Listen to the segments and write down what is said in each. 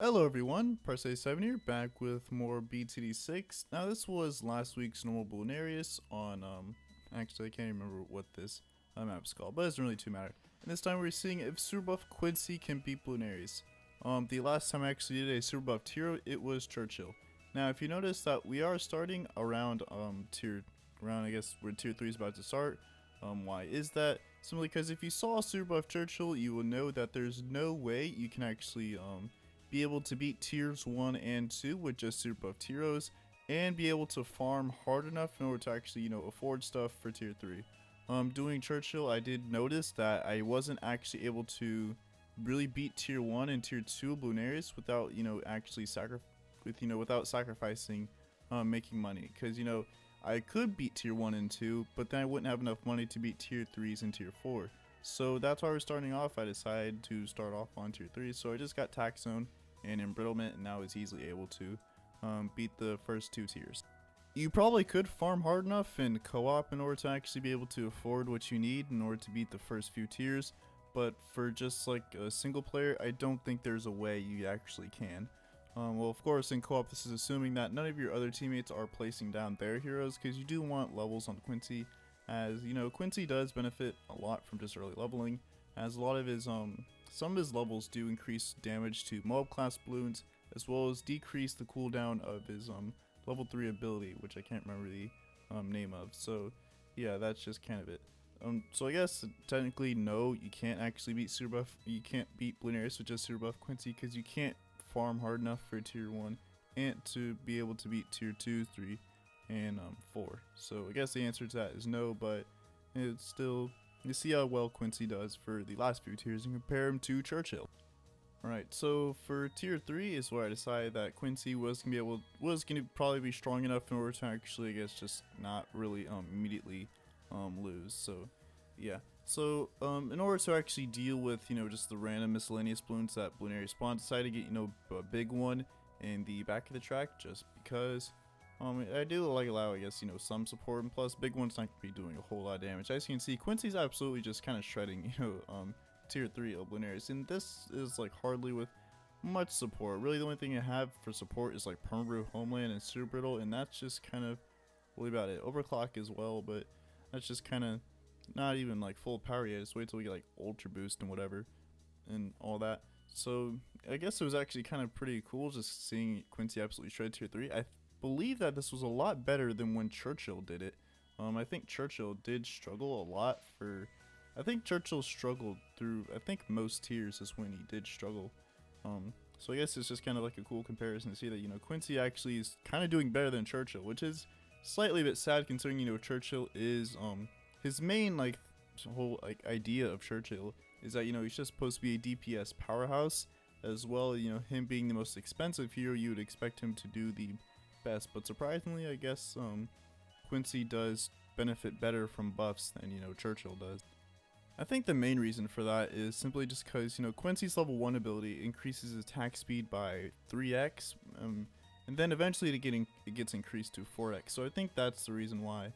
Hello everyone, Parse7 here, back with more BTD6. Now this was last week's normal Bloonarius on, actually I can't remember what this map's called, but it doesn't really too matter. And this time we're seeing if Super Buff Quincy can beat Bloonarius. The last time I actually did a Super Buff hero, it was Churchill. Now if you notice that we are starting around, I guess where tier 3 is about to start. Why is that? Simply because if you saw Super Buff Churchill, you will know that there's no way you can actually, be able to beat tiers 1 and 2 with just super buff heroes, and be able to farm hard enough in order to actually, afford stuff for tier 3. Doing Churchill, I did notice that I wasn't actually able to really beat tier 1 and tier 2 Bloonarius without, actually without sacrificing making money. Because, I could beat tier 1 and 2, but then I wouldn't have enough money to beat tier 3s and tier 4. So that's why we're starting off. I decided to start off on tier 3, so I just got Tax Zone and Embrittlement, and now is easily able to beat the first two tiers. You probably could farm hard enough in co-op in order to actually be able to afford what you need in order to beat the first few tiers, but for just like a single player, I don't think there's a way you actually can. Well, of course, in co-op, this is assuming that none of your other teammates are placing down their heroes, because you do want levels on Quincy, as, Quincy does benefit a lot from just early leveling, as a lot of his, some of his levels do increase damage to mob class Bloons, as well as decrease the cooldown of his, level 3 ability, which I can't remember the, name of. So, yeah, that's just kind of it. So I guess, technically, no, you can't actually beat Super Buff, you can't beat Bloonarius with just Super Buff Quincy, because you can't farm hard enough for tier 1 and to be able to beat tier 2, 3, and 4. So I guess the answer to that is no, but it's still, you see how well Quincy does for the last few tiers and compare him to Churchill. Alright, so for tier 3 is where I decided that Quincy was gonna probably be strong enough in order to actually, I guess, just not really immediately lose. So yeah. So in order to actually deal with, just the random miscellaneous Bloons that Bloonarius spawned, decided to get, a big one in the back of the track, just because I do allow, I guess, some support, and plus big one's not gonna be doing a whole lot of damage. As you can see, Quincy's absolutely just kind of shredding, tier 3 of Bloonarius, and this is like hardly with much support. Really the only thing I have for support is like Permabrew, Homeland, and Super Brittle, and that's just kind of really about it. Overclock as well, but that's just kind of not even like full power yet. Just wait till we get like Ultra Boost and whatever and all that. So I guess it was actually kind of pretty cool just seeing Quincy absolutely shred tier 3. I believe that this was a lot better than when Churchill did it. I think Churchill did struggle a lot for, I think Churchill struggled through, I think most tiers is when he did struggle. So I guess it's just kind of like a cool comparison to see that, Quincy actually is kind of doing better than Churchill, which is slightly a bit sad considering, Churchill is, his main, like, whole, like, idea of Churchill is that, he's just supposed to be a DPS powerhouse, as well, him being the most expensive hero, you would expect him to do the best, but surprisingly, I guess, Quincy does benefit better from buffs than, Churchill does. I think the main reason for that is simply just because, Quincy's level 1 ability increases attack speed by 3x, and then eventually it gets increased to 4x, so I think that's the reason why,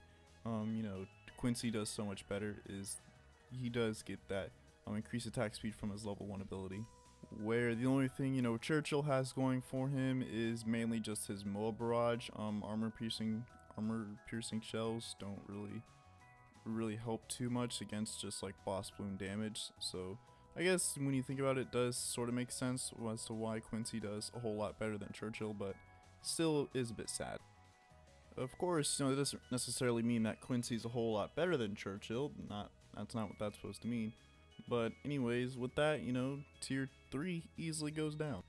Quincy does so much better, is he does get that increased attack speed from his level 1 ability. Where the only thing, Churchill has going for him is mainly just his mob barrage. Armor piercing shells don't really help too much against just like boss bloom damage. So I guess when you think about it, it does sort of make sense as to why Quincy does a whole lot better than Churchill, but still is a bit sad. Of course, it doesn't necessarily mean that Quincy's a whole lot better than Churchill. That's not what that's supposed to mean. But anyways, with that, tier 3 easily goes down.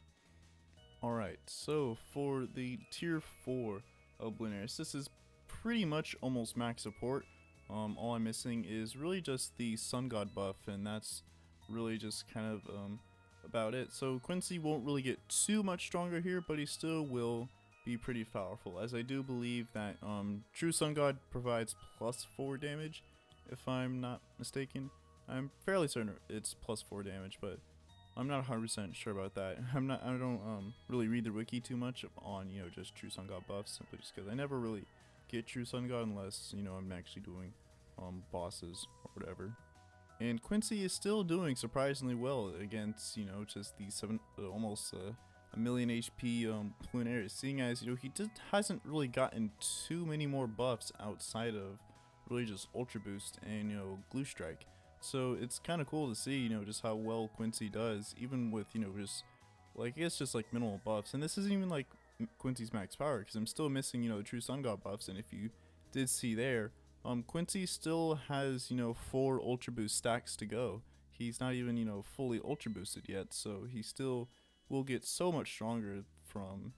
Alright, so for the tier 4 of Bloonarius, this is pretty much almost max support. All I'm missing is really just the Sun God buff, and that's really just kind of about it. So Quincy won't really get too much stronger here, but he still will be pretty powerful, as I do believe that True Sun God provides +4 damage, if I'm not mistaken. I'm fairly certain it's +4 damage, but I'm not 100% sure about that. I don't really read the wiki too much on, just True Sun God buffs, simply just because I never really get True Sun God unless, I'm actually doing bosses or whatever. And Quincy is still doing surprisingly well against, just the almost a million HP Bloonarius, seeing as, you know, he just hasn't really gotten too many more buffs outside of really just Ultra Boost and, you know, Glue Strike. So it's kind of cool to see, you know, just how well Quincy does, even with, you know, just like, I guess just like minimal buffs. And this isn't even like Quincy's max power, because I'm still missing, you know, the True Sun God buffs. And if you did see there, Quincy still has, you know, 4 Ultra Boost stacks to go. He's not even, you know, fully Ultra Boosted yet, so he still will get so much stronger from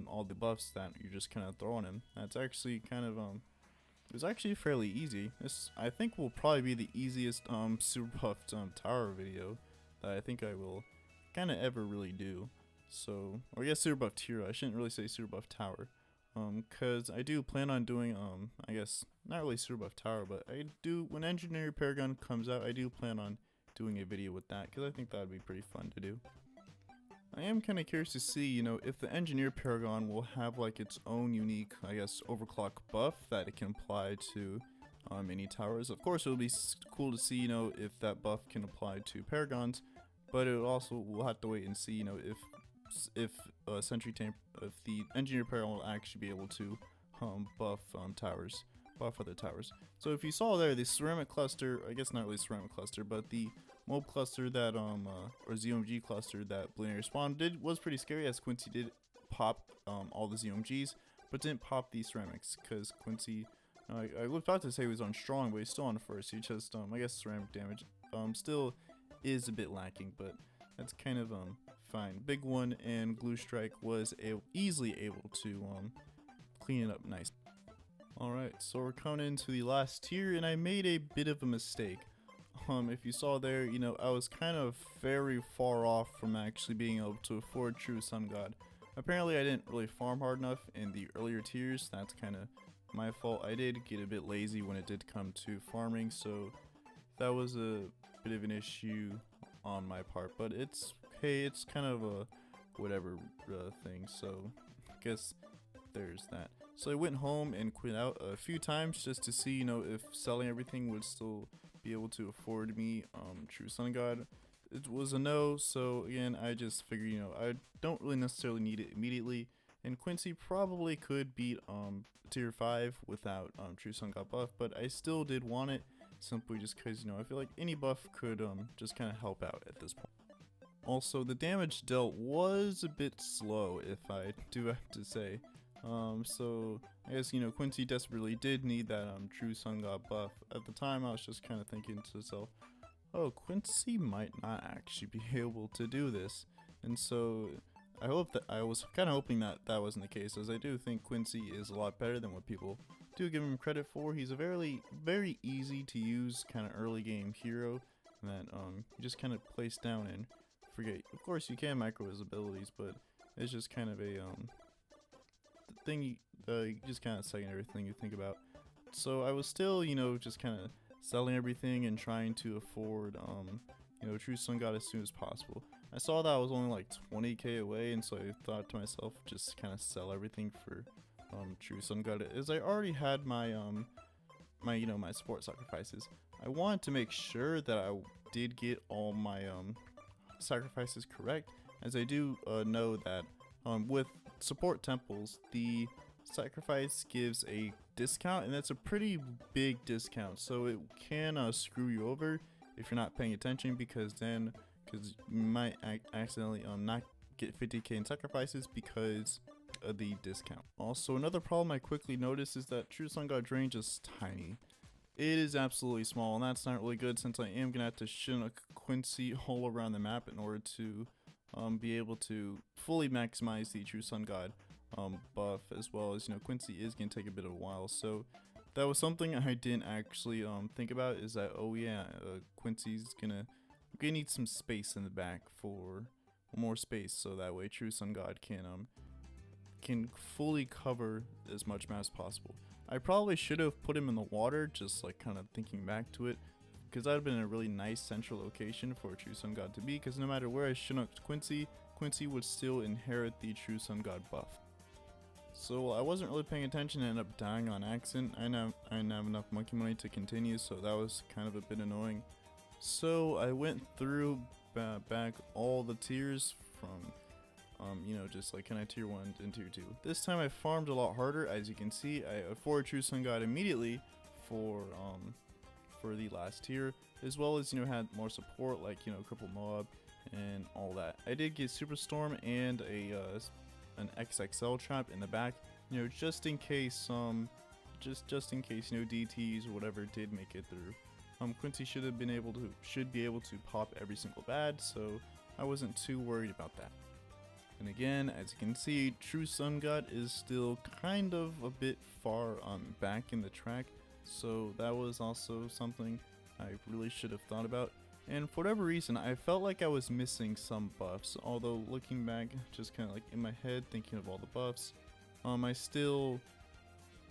all the buffs that you're just kind of throwing him. That's actually kind of it was actually fairly easy. This, I think, will probably be the easiest super buffed tower video that I think I will kind of ever really do. So, or I guess super buffed hero. I shouldn't really say super buffed tower, cause I do plan on doing I guess not really super buffed tower, but I do, when Engineer Paragon comes out, I do plan on doing a video with that, because I think that would be pretty fun to do. I am kind of curious to see, you know, if the Engineer Paragon will have like its own unique, I guess, overclock buff that it can apply to any towers. Of course, it would be cool to see, you know, if that buff can apply to Paragons, but it also, we'll have to wait and see, you know, if the Engineer Paragon will actually be able to buff towers. Buff other towers. So if you saw there, the ceramic cluster, I guess not really ceramic cluster, but the mob cluster that or ZOMG cluster that Bloonarius spawned was pretty scary, as Quincy did pop all the ZOMGs, but didn't pop the ceramics, because Quincy, I was about to say he was on strong, but he's still on first. He just I guess ceramic damage still is a bit lacking, but that's kind of fine. Big One and Glue Strike was easily able to clean it up nice. Alright, so we're coming into the last tier, and I made a bit of a mistake. If you saw there, you know, I was kind of very far off from actually being able to afford True Sun God. Apparently I didn't really farm hard enough in the earlier tiers. That's kind of my fault. I did get a bit lazy when it did come to farming, so that was a bit of an issue on my part. But it's, hey, it's kind of a whatever thing, so I guess there's that. So I went home and quit out a few times just to see, you know, if selling everything would still be able to afford me True Sun God. It was a no, so again, I just figured, you know, I don't really necessarily need it immediately, and Quincy probably could beat tier 5 without True Sun God buff, but I still did want it, simply just because, you know, I feel like any buff could just kind of help out at this point. Also, the damage dealt was a bit slow, if I do have to say. So I guess, you know, Quincy desperately did need that True Sun God buff. At the time, I was just kind of thinking to myself, oh, Quincy might not actually be able to do this. And so I was kind of hoping that that wasn't the case, as I do think Quincy is a lot better than what people do give him credit for. He's a very easy to use kind of early game hero that you just kind of place down and forget. Of course, you can micro his abilities, but it's just kind of a thing you just kind of second everything you think about. So I was still, you know, just kind of selling everything and trying to afford you know, True Sun God as soon as possible. I saw that I was only like 20k away, and so I thought to myself, just kind of sell everything for True Sun God, as I already had my my support sacrifices. I wanted to make sure that I did get all my sacrifices correct, as I do know that with support temples, the sacrifice gives a discount, and that's a pretty big discount, so it can screw you over if you're not paying attention, because you might accidentally not get 50k in sacrifices because of the discount. Also, another problem I quickly noticed is that True Sun God's range is tiny. It is absolutely small, and that's not really good, since I am gonna have to Chinook Quincy all around the map in order to be able to fully maximize the True Sun God buff, as well as, you know, Quincy is gonna take a bit of a while. So that was something I didn't actually think about, is that, oh yeah, Quincy's gonna need some space in the back, for more space, so that way True Sun God can fully cover as much map as possible. I probably should have put him in the water, just like kind of thinking back to it, because that would have been a really nice central location for True Sun God to be, because no matter where I Chinooked Quincy, Quincy would still inherit the True Sun God buff. So I wasn't really paying attention and ended up dying on accident. I didn't have enough monkey money to continue, so that was kind of a bit annoying. So I went through back all the tiers from you know, just like kind of tier 1 and tier 2. This time I farmed a lot harder. As you can see, I afforded True Sun God immediately for the last tier, as well as, you know, had more support like, you know, Cripple Moab and all that. I did get Superstorm and an XXL trap in the back, you know, just in case just in case, you know, DTs or whatever did make it through. Quincy should be able to pop every single bad, so I wasn't too worried about that. And again, as you can see, True Sun God is still kind of a bit far back in the track, so that was also something I really should have thought about. And for whatever reason, I felt like I was missing some buffs, although looking back, just kind of like in my head, thinking of all the buffs, I still,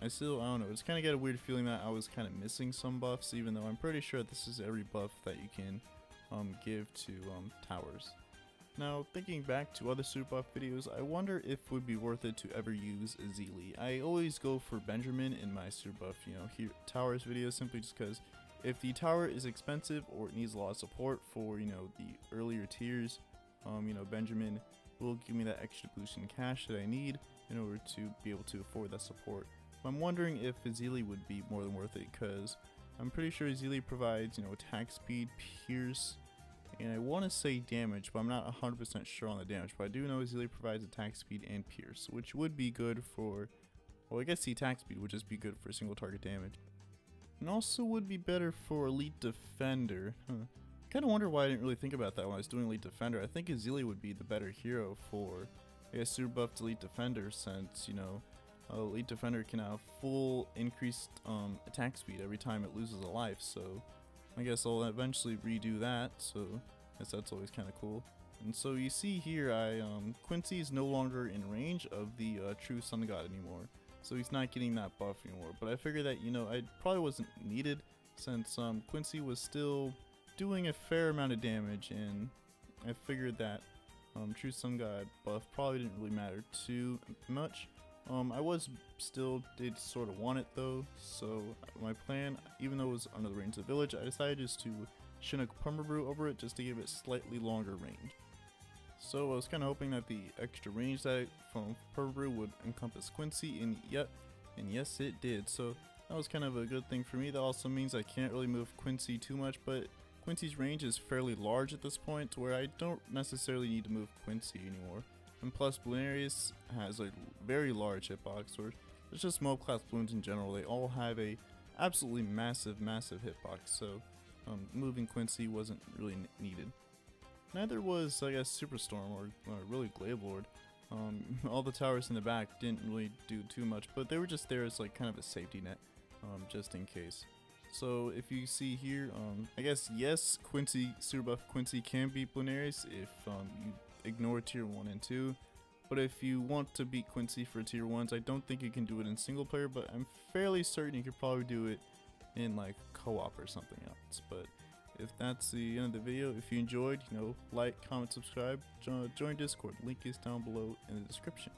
I don't know, it's kind of got a weird feeling that I was kind of missing some buffs, even though I'm pretty sure this is every buff that you can give to towers. Now, thinking back to other super buff videos, I wonder if it would be worth it to ever use Zeely. I always go for Benjamin in my super buff, you know, towers videos, simply just because if the tower is expensive or it needs a lot of support for, you know, the earlier tiers, you know, Benjamin will give me that extra boost in cash that I need in order to be able to afford that support. But I'm wondering if Zeely would be more than worth it, because I'm pretty sure Zeely provides, you know, attack speed, pierce, and I want to say damage, but I'm not 100% sure on the damage. But I do know Zeely provides attack speed and pierce, which would be good for, well, I guess the attack speed would just be good for single target damage. And also would be better for Elite Defender. Kind of wonder why I didn't really think about that when I was doing Elite Defender. I think Zeely would be the better hero for, I guess, super buffed Elite Defender, since, you know, Elite Defender can have full increased attack speed every time it loses a life, so I guess I'll eventually redo that, so I guess that's always kind of cool. And so you see here, Quincy is no longer in range of the True Sun God anymore, so he's not getting that buff anymore. But I figured that, you know, I probably wasn't needed, since Quincy was still doing a fair amount of damage, and I figured that True Sun God buff probably didn't really matter too much. I did sort of want it though, so my plan, even though it was under the range of the village, I decided just to Chinook Permabrew over it just to give it slightly longer range. So I was kind of hoping that the extra range that from Permabrew would encompass Quincy, and yes it did, so that was kind of a good thing for me. That also means I can't really move Quincy too much, but Quincy's range is fairly large at this point to where I don't necessarily need to move Quincy anymore. And plus, Bloonarius has a very large hitbox, or it's just mob class Bloons in general. They all have a absolutely massive hitbox, so moving Quincy wasn't really needed. Neither was, I guess, Superstorm or really Glaive Lord. All the towers in the back didn't really do too much, but they were just there as like kind of a safety net, just in case. So if you see here, I guess yes, Quincy, super buff Quincy can beat Bloonarius if you ignore tier 1 and 2, but if you want to beat Quincy for tier 1s, I don't think you can do it in single player, but I'm fairly certain you could probably do it in like co-op or something else. But if that's the end of the video, if you enjoyed, you know, like, comment, subscribe, join Discord, link is down below in the description.